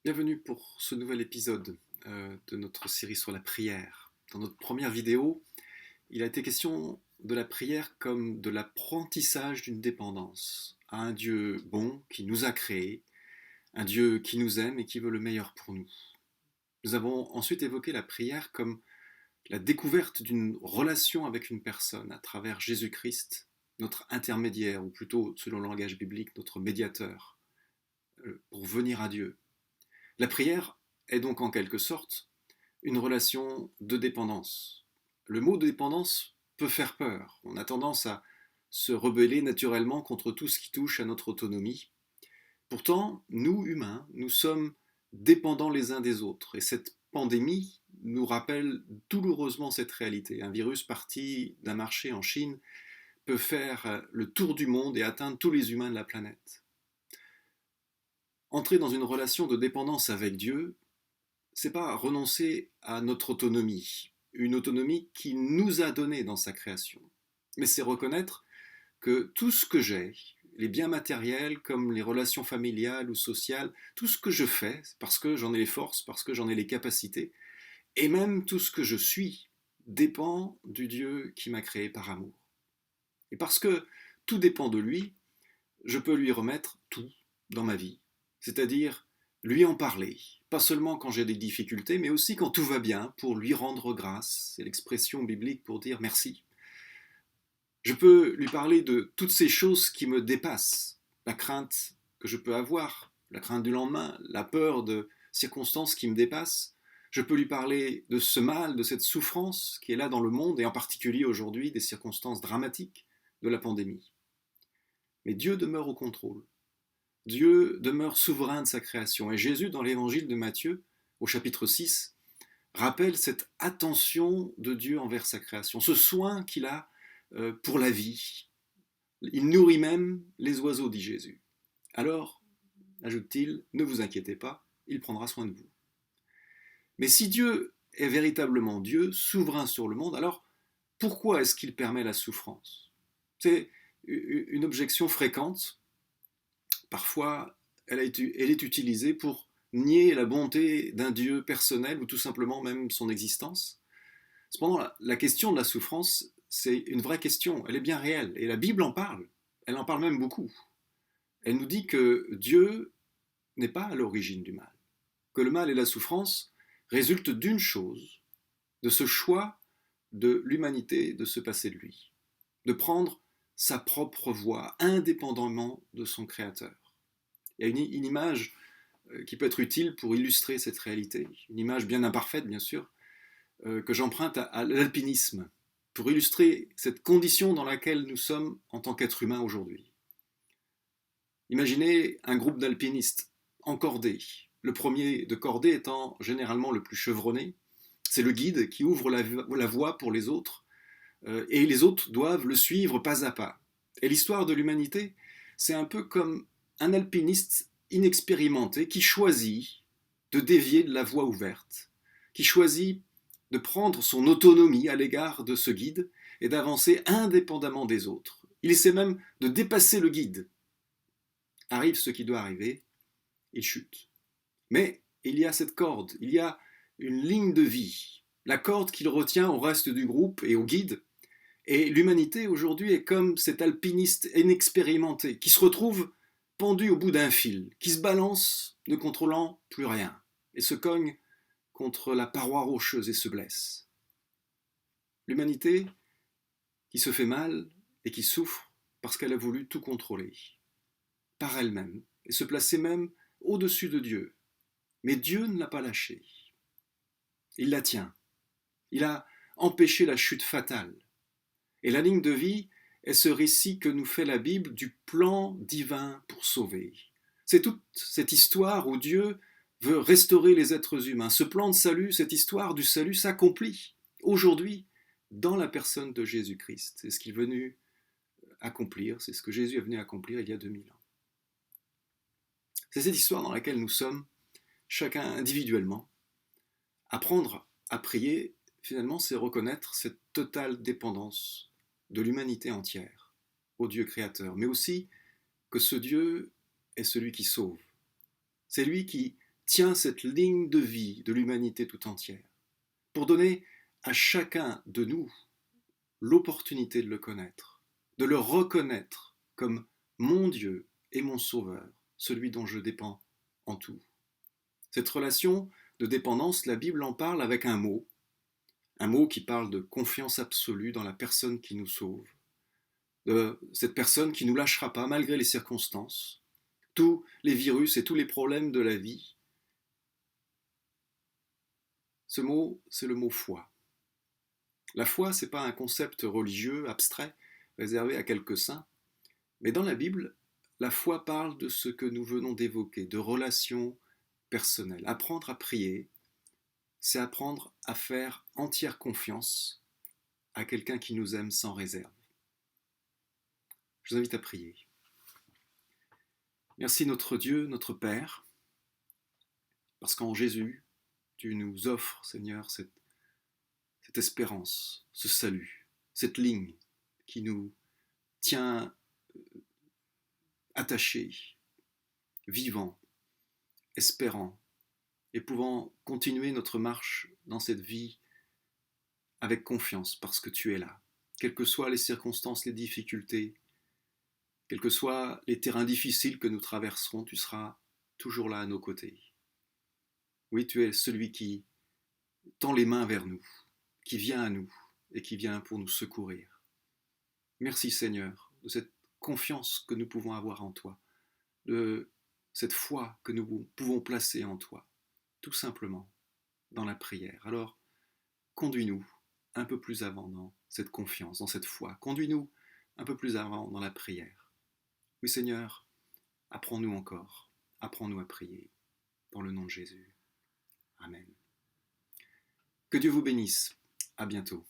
Bienvenue pour ce nouvel épisode de notre série sur la prière. Dans notre première vidéo, il a été question de la prière comme de l'apprentissage d'une dépendance à un Dieu bon qui nous a créés, un Dieu qui nous aime et qui veut le meilleur pour nous. Nous avons ensuite évoqué la prière comme la découverte d'une relation avec une personne à travers Jésus-Christ, notre intermédiaire, ou plutôt, selon le langage biblique, notre médiateur, pour venir à Dieu. La prière est donc en quelque sorte une relation de dépendance. Le mot dépendance peut faire peur. On a tendance à se rebeller naturellement contre tout ce qui touche à notre autonomie. Pourtant, nous, humains, nous sommes dépendants les uns des autres. Et cette pandémie nous rappelle douloureusement cette réalité. Un virus parti d'un marché en Chine peut faire le tour du monde et atteindre tous les humains de la planète. Entrer dans une relation de dépendance avec Dieu, c'est pas renoncer à notre autonomie, une autonomie qu'il nous a donnée dans sa création, mais c'est reconnaître que tout ce que j'ai, les biens matériels comme les relations familiales ou sociales, tout ce que je fais, parce que j'en ai les forces, parce que j'en ai les capacités, et même tout ce que je suis, dépend du Dieu qui m'a créé par amour. Et parce que tout dépend de lui, je peux lui remettre tout dans ma vie, c'est-à-dire lui en parler, pas seulement quand j'ai des difficultés, mais aussi quand tout va bien, pour lui rendre grâce, c'est l'expression biblique pour dire merci. Je peux lui parler de toutes ces choses qui me dépassent, la crainte que je peux avoir, la crainte du lendemain, la peur de circonstances qui me dépassent. Je peux lui parler de ce mal, de cette souffrance qui est là dans le monde, et en particulier aujourd'hui des circonstances dramatiques de la pandémie. Mais Dieu demeure au contrôle. Dieu demeure souverain de sa création. Et Jésus, dans l'évangile de Matthieu, au chapitre 6, rappelle cette attention de Dieu envers sa création, ce soin qu'il a pour la vie. Il nourrit même les oiseaux, dit Jésus. Alors, ajoute-t-il, ne vous inquiétez pas, il prendra soin de vous. Mais si Dieu est véritablement Dieu, souverain sur le monde, alors pourquoi est-ce qu'il permet la souffrance? C'est une objection fréquente. Parfois, elle est utilisée pour nier la bonté d'un Dieu personnel ou tout simplement même son existence. Cependant, la question de la souffrance, c'est une vraie question, elle est bien réelle, et la Bible en parle, elle en parle même beaucoup. Elle nous dit que Dieu n'est pas à l'origine du mal, que le mal et la souffrance résultent d'une chose, de ce choix de l'humanité de se passer de lui, de prendre sa propre voie indépendamment de son Créateur. Il y a une image qui peut être utile pour illustrer cette réalité, une image bien imparfaite bien sûr, que j'emprunte à l'alpinisme, pour illustrer cette condition dans laquelle nous sommes en tant qu'êtres humains aujourd'hui. Imaginez un groupe d'alpinistes en cordée, le premier de cordée étant généralement le plus chevronné, c'est le guide qui ouvre la voie pour les autres, et les autres doivent le suivre pas à pas. Et l'histoire de l'humanité, c'est un peu comme un alpiniste inexpérimenté qui choisit de dévier de la voie ouverte, qui choisit de prendre son autonomie à l'égard de ce guide et d'avancer indépendamment des autres. Il essaie même de dépasser le guide. Arrive ce qui doit arriver, il chute. Mais il y a cette corde, il y a une ligne de vie, la corde qu'il retient au reste du groupe et au guide. Et l'humanité aujourd'hui est comme cet alpiniste inexpérimenté qui se retrouve pendu au bout d'un fil, qui se balance ne contrôlant plus rien et se cogne contre la paroi rocheuse et se blesse. L'humanité qui se fait mal et qui souffre parce qu'elle a voulu tout contrôler par elle-même et se placer même au-dessus de Dieu. Mais Dieu ne l'a pas lâchée. Il la tient. Il a empêché la chute fatale. Et la ligne de vie est ce récit que nous fait la Bible du plan divin pour sauver. C'est toute cette histoire où Dieu veut restaurer les êtres humains. Ce plan de salut, cette histoire du salut s'accomplit aujourd'hui dans la personne de Jésus-Christ. C'est ce qu'il est venu accomplir, c'est ce que Jésus est venu accomplir il y a 2000 ans. C'est cette histoire dans laquelle nous sommes, chacun individuellement. Apprendre à prier, finalement, c'est reconnaître cette totale dépendance de l'humanité entière au Dieu créateur, mais aussi que ce Dieu est celui qui sauve. C'est lui qui tient cette ligne de vie de l'humanité tout entière, pour donner à chacun de nous l'opportunité de le connaître, de le reconnaître comme mon Dieu et mon Sauveur, celui dont je dépends en tout. Cette relation de dépendance, la Bible en parle avec un mot qui parle de confiance absolue dans la personne qui nous sauve, de cette personne qui ne nous lâchera pas malgré les circonstances, tous les virus et tous les problèmes de la vie. Ce mot, c'est le mot foi. La foi, ce n'est pas un concept religieux abstrait réservé à quelques saints, mais dans la Bible, la foi parle de ce que nous venons d'évoquer, de relations personnelles. Apprendre à prier, c'est apprendre à faire entière confiance à quelqu'un qui nous aime sans réserve. Je vous invite à prier. Merci notre Dieu, notre Père, parce qu'en Jésus, tu nous offres, Seigneur, cette espérance, ce salut, cette ligne qui nous tient attachés, vivants, espérants, et pouvant continuer notre marche dans cette vie avec confiance parce que tu es là. Quelles que soient les circonstances, les difficultés, quels que soient les terrains difficiles que nous traverserons, tu seras toujours là à nos côtés. Oui, tu es celui qui tend les mains vers nous, qui vient à nous et qui vient pour nous secourir. Merci Seigneur de cette confiance que nous pouvons avoir en toi, de cette foi que nous pouvons placer en toi, tout simplement dans la prière. Alors, conduis-nous un peu plus avant dans cette confiance, dans cette foi. Conduis-nous un peu plus avant dans la prière. Oui Seigneur, apprends-nous encore, apprends-nous à prier, dans le nom de Jésus. Amen. Que Dieu vous bénisse. À bientôt.